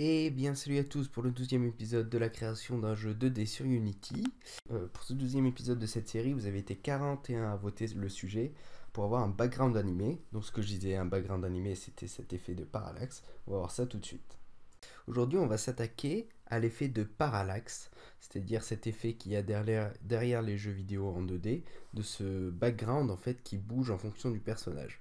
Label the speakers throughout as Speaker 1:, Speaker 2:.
Speaker 1: Et bien salut à tous pour le 12e épisode de la création d'un jeu 2D sur Unity. Pour ce 12e épisode de cette série, vous avez été 41 à voter le sujet pour avoir un background animé. Donc ce que je disais, un background animé, c'était cet effet de parallaxe. On va voir ça tout de suite. Aujourd'hui, on va s'attaquer à l'effet de parallaxe, c'est-à-dire cet effet qu'il y a derrière les jeux vidéo en 2D, de ce background en fait qui bouge en fonction du personnage.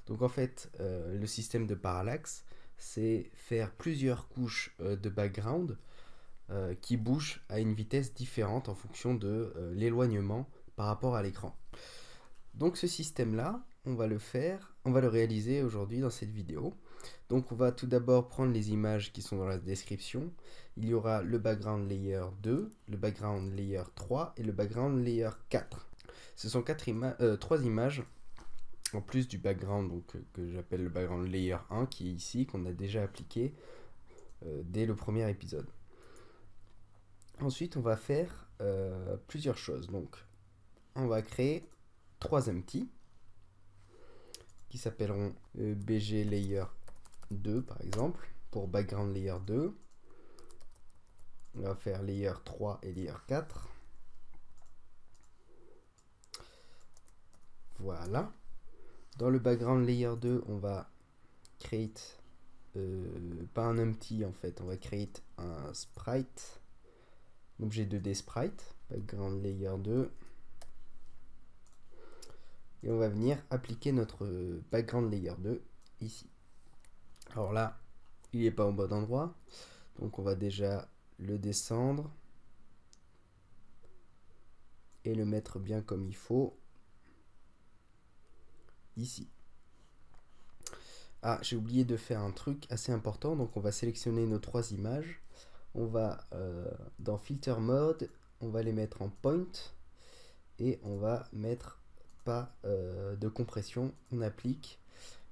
Speaker 1: Donc en fait, le système de parallaxe, c'est faire plusieurs couches de background qui bougent à une vitesse différente en fonction de l'éloignement par rapport à l'écran. Donc ce système-là, on va le réaliser aujourd'hui dans cette vidéo. Donc on va tout d'abord prendre les images qui sont dans la description. Il y aura le background layer 2, le background layer 3 et le background layer 4. Ce sont trois images en plus du background donc, que j'appelle le background layer 1 qui est ici, qu'on a déjà appliqué dès le premier épisode. Ensuite, on va faire plusieurs choses. Donc, on va créer 3 empty qui s'appelleront BG layer 2 par exemple, pour background layer 2. On va faire layer 3 et layer 4. Voilà. Dans le background layer 2, on va create, pas un empty en fait, on va create un sprite, objet 2D sprite, background layer 2. Et on va venir appliquer notre background layer 2 ici. Alors là, il n'est pas au bon endroit, donc on va déjà le descendre et le mettre bien comme il faut ici. Ah, j'ai oublié de faire un truc assez important, donc on va sélectionner nos 3 images. On va dans filter mode, on va les mettre en point et on va mettre pas de compression, on applique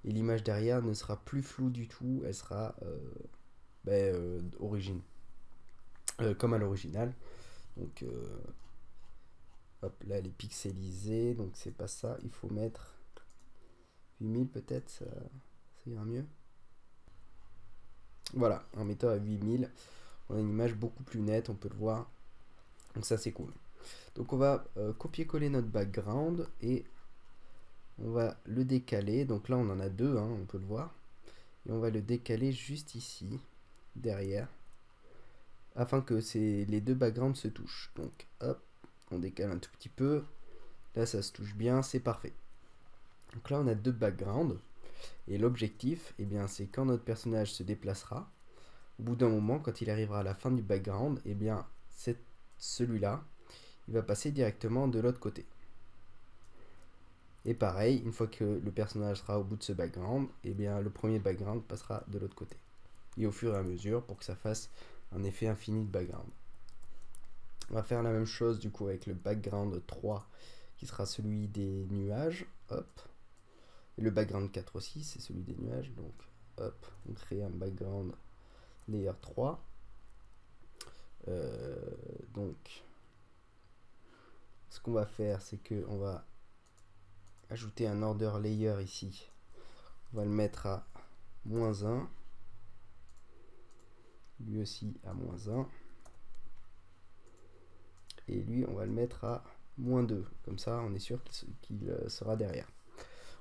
Speaker 1: et l'image derrière ne sera plus floue du tout, elle sera origine, comme à l'original. Donc hop, là elle est pixelisée, donc c'est pas ça, il faut mettre 8000 peut-être, ça ira mieux. Voilà, en mettant à 8000, on a une image beaucoup plus nette, on peut le voir, donc ça c'est cool. Donc on va copier-coller notre background et on va le décaler. Donc là on en a deux, hein, on peut le voir. Et on va le décaler juste ici, derrière, afin que les deux backgrounds se touchent. Donc hop, on décale un tout petit peu. Là ça se touche bien, c'est parfait. Donc là on a deux backgrounds. Et l'objectif, eh bien, c'est quand notre personnage se déplacera, au bout d'un moment, quand il arrivera à la fin du background, eh bien, celui-là, il va passer directement de l'autre côté. Et pareil, une fois que le personnage sera au bout de ce background, eh bien, le premier background passera de l'autre côté. Et au fur et à mesure, pour que ça fasse un effet infini de background. On va faire la même chose du coup avec le background 3, qui sera celui des nuages. Hop. Et le background 4 aussi, c'est celui des nuages. Donc, hop, on crée un background layer 3. Donc, ce qu'on va faire, c'est qu'on va ajouter un order layer ici. On va le mettre à -1. Lui aussi à -1. Et lui, on va le mettre à -2. Comme ça, on est sûr qu'il sera derrière.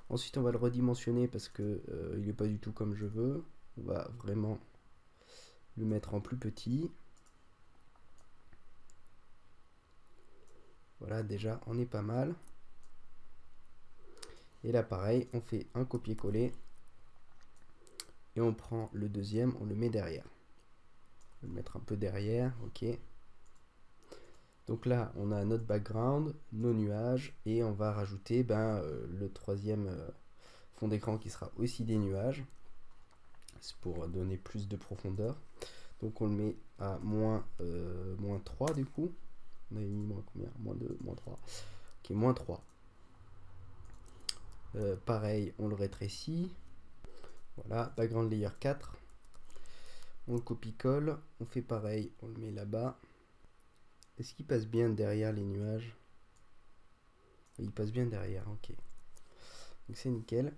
Speaker 1: Ensuite, on va le redimensionner parce que il n'est pas du tout comme je veux. On va vraiment le mettre en plus petit. Voilà, déjà, on est pas mal. Et là, pareil, on fait un copier-coller. Et on prend le deuxième, on le met derrière. On va le mettre un peu derrière, ok. Donc là, on a notre background, nos nuages, et on va rajouter le troisième fond d'écran qui sera aussi des nuages. C'est pour donner plus de profondeur. Donc on le met à -3 du coup. On avait mis combien? -2, -3. Ok, -3. Pareil, on le rétrécit. Voilà, background layer 4. On le copie-colle. On fait pareil, on le met là-bas. Est-ce qu'il passe bien derrière les nuages? Il passe bien derrière, ok. Donc c'est nickel.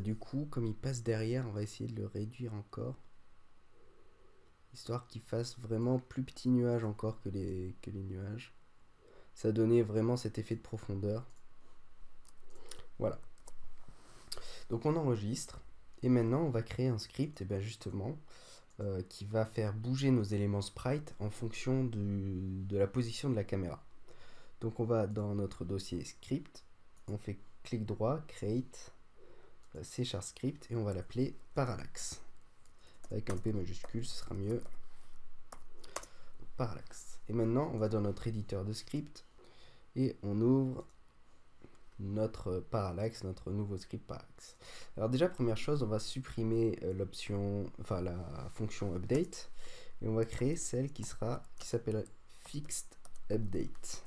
Speaker 1: Du coup, comme il passe derrière, on va essayer de le réduire encore. histoire qu'il fasse vraiment plus petit nuage encore que les nuages. Ça donnait vraiment cet effet de profondeur. Voilà. Donc on enregistre, et maintenant on va créer un script, et bien justement, qui va faire bouger nos éléments sprite en fonction de la position de la caméra. Donc on va dans notre dossier script, on fait clic droit, create, C# script, et on va l'appeler parallax. Avec un P majuscule, ce sera mieux. Parallax. Et maintenant, on va dans notre éditeur de script, et on ouvre notre parallax, notre nouveau script parallax. Alors déjà, première chose, on va supprimer la fonction update, et on va créer celle qui s'appelle fixed update.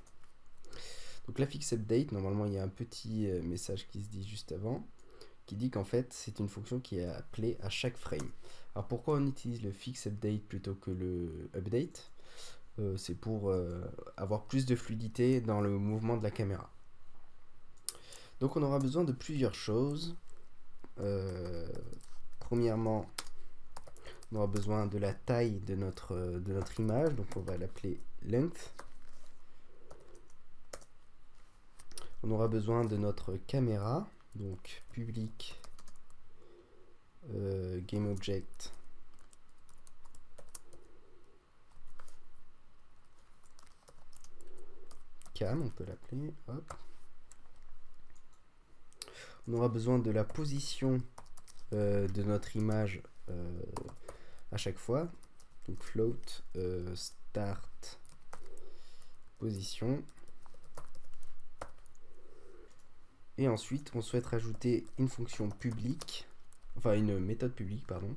Speaker 1: Donc la fixed update, normalement il y a un petit message qui se dit juste avant, qui dit qu'en fait c'est une fonction qui est appelée à chaque frame. Alors pourquoi on utilise le fixed update plutôt que le update? C'est pour avoir plus de fluidité dans le mouvement de la caméra. Donc on aura besoin de plusieurs choses. Premièrement, on aura besoin de la taille de notre image, donc on va l'appeler length. On aura besoin de notre caméra, donc public GameObject cam, on peut l'appeler. Hop. On aura besoin de la position de notre image à chaque fois. Donc float start position. Et ensuite, on souhaite rajouter une fonction publique, enfin une méthode publique, pardon.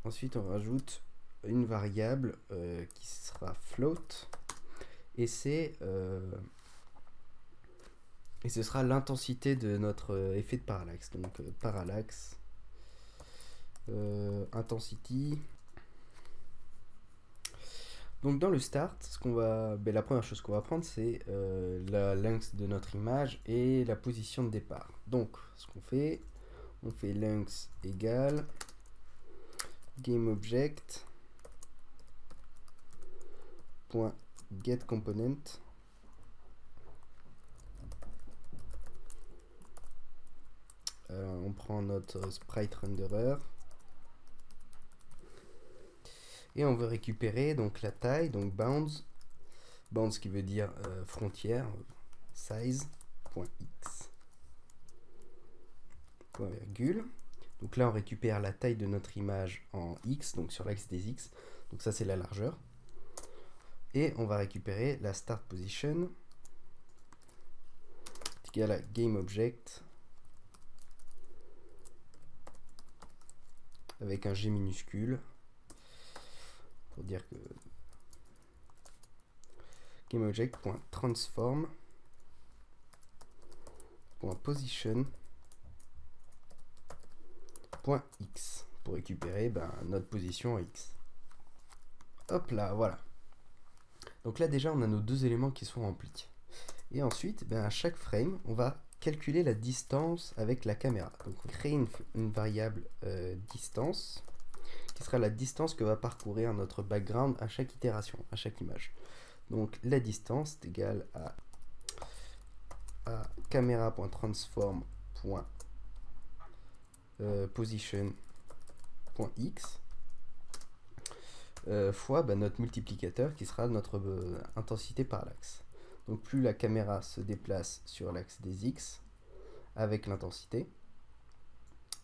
Speaker 1: Ensuite, on rajoute une variable qui sera float. Et ce sera l'intensité de notre effet de parallaxe. Donc parallaxe intensity. Donc dans le start, la première chose qu'on va prendre, c'est la length de notre image et la position de départ. Donc ce qu'on fait, on fait length égale GameObject point getComponent on prend notre sprite renderer et on veut récupérer donc la taille, donc bounds qui veut dire frontière, size.x point virgule. Donc là on récupère la taille de notre image en x, donc sur l'axe des x, donc ça c'est la largeur. Et on va récupérer la start position égale à GameObject avec un G minuscule pour dire que GameObject.transform.position.x pour récupérer notre position en x. Hop là, voilà. Donc là déjà on a nos deux éléments qui sont remplis. Et ensuite, à chaque frame, on va calculer la distance avec la caméra. Donc on crée une variable distance, qui sera la distance que va parcourir notre background à chaque itération, à chaque image. Donc la distance est égale à caméra.transform.position.x fois notre multiplicateur qui sera notre intensité par l'axe. Donc plus la caméra se déplace sur l'axe des X avec l'intensité,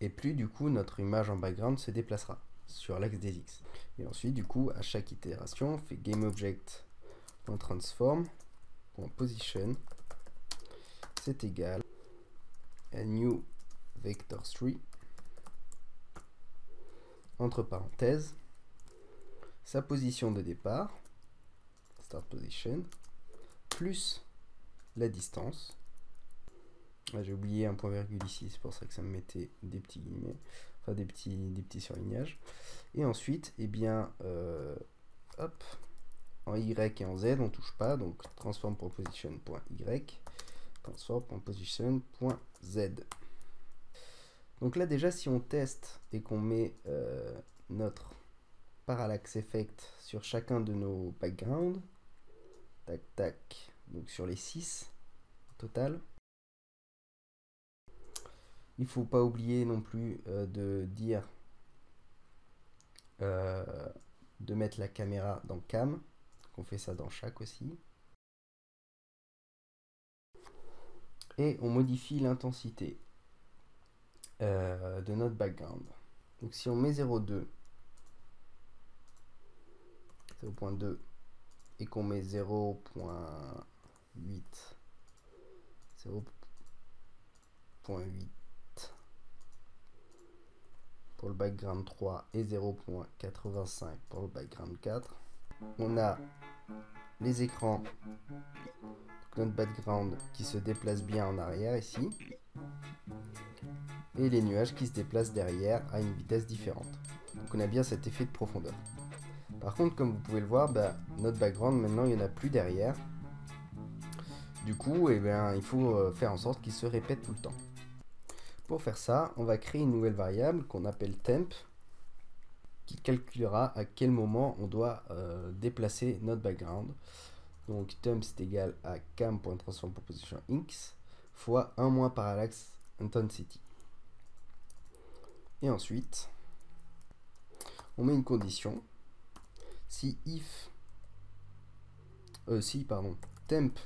Speaker 1: et plus du coup notre image en background se déplacera sur l'axe des X. Et ensuite du coup à chaque itération on fait GameObject.transform.position c'est égal à new vector3 entre parenthèses sa position de départ, start position, plus la distance. J'ai oublié un point virgule ici, c'est pour ça que ça me mettait des petits guillemets, enfin des petits surlignages. Et ensuite, hop, en Y et en Z, on touche pas, donc transform.position.y, transform.position.z. Donc là déjà, si on teste et qu'on met notre parallax effect sur chacun de nos backgrounds, tac tac, donc sur les 6 au total, il faut pas oublier non plus de dire de mettre la caméra dans cam, on fait ça dans chaque aussi, et on modifie l'intensité de notre background. Donc si on met 0.2 et qu'on met 0.8 pour le background 3 et 0.85 pour le background 4, on a les écrans, notre background qui se déplace bien en arrière ici, et les nuages qui se déplacent derrière à une vitesse différente. Donc on a bien cet effet de profondeur. Par contre, comme vous pouvez le voir, notre background maintenant il n'y en a plus derrière. Du coup, il faut faire en sorte qu'il se répète tout le temps. Pour faire ça, on va créer une nouvelle variable qu'on appelle temp, qui calculera à quel moment on doit déplacer notre background. Donc temp c'est égal à cam.transformPropositionX fois 1 moins parallax intensity. Et ensuite, on met une condition. Si temp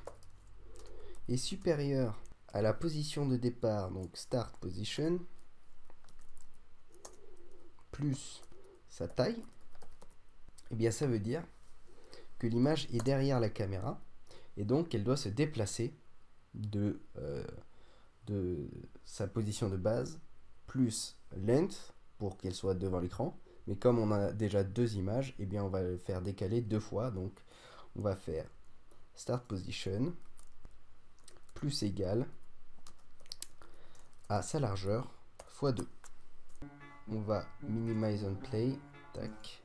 Speaker 1: est supérieur à la position de départ, donc start position, plus sa taille, et bien ça veut dire que l'image est derrière la caméra et donc elle doit se déplacer de sa position de base plus length pour qu'elle soit devant l'écran. Mais comme on a déjà deux images, et bien on va le faire décaler 2 fois. Donc on va faire start position plus égal à sa largeur fois 2. On va minimize on play, tac.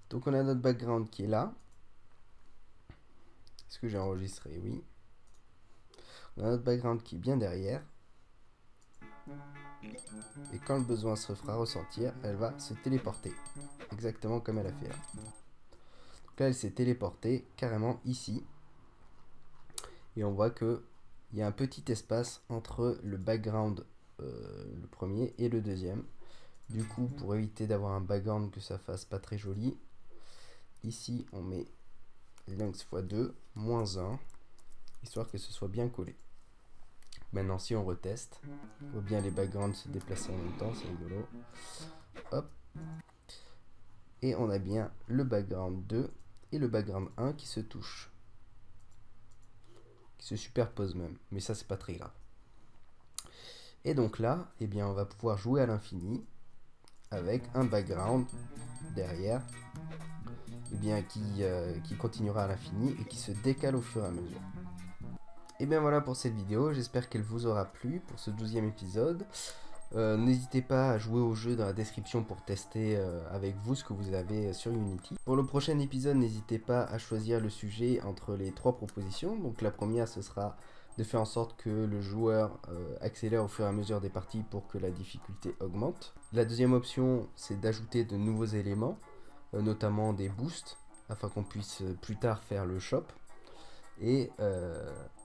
Speaker 1: Donc on a notre background qui est là. Est-ce que j'ai enregistré? Oui. On a notre background qui est bien derrière. Et quand le besoin se fera ressentir, elle va se téléporter. Exactement comme elle a fait là. Donc là, elle s'est téléportée carrément ici. Et on voit qu'il y a un petit espace entre le background, le premier, et le deuxième. Du coup, pour éviter d'avoir un background que ça fasse pas très joli, ici on met length x 2, moins 1, histoire que ce soit bien collé. Maintenant, si on reteste, on voit bien les backgrounds se déplacer en même temps, c'est rigolo. Hop. Et on a bien le background 2 et le background 1 qui se touchent. Qui se superposent même, mais ça c'est pas très grave. Et donc là, eh bien, on va pouvoir jouer à l'infini avec un background derrière eh bien, qui continuera à l'infini et qui se décale au fur et à mesure. Et bien voilà pour cette vidéo, j'espère qu'elle vous aura plu pour ce 12e épisode. N'hésitez pas à jouer au jeu dans la description pour tester avec vous ce que vous avez sur Unity. Pour le prochain épisode, n'hésitez pas à choisir le sujet entre les 3 propositions. Donc la première, ce sera de faire en sorte que le joueur accélère au fur et à mesure des parties pour que la difficulté augmente. La deuxième option, c'est d'ajouter de nouveaux éléments, notamment des boosts, afin qu'on puisse plus tard faire le shop. Et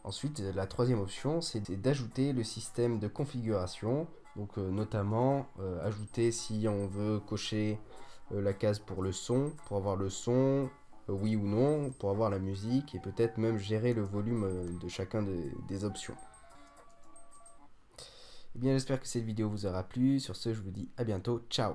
Speaker 1: ensuite, la troisième option, c'est d'ajouter le système de configuration. Donc notamment ajouter si on veut cocher la case pour le son, pour avoir le son, oui ou non, pour avoir la musique et peut-être même gérer le volume de chacun des options. Eh bien j'espère que cette vidéo vous aura plu. Sur ce, je vous dis à bientôt. Ciao!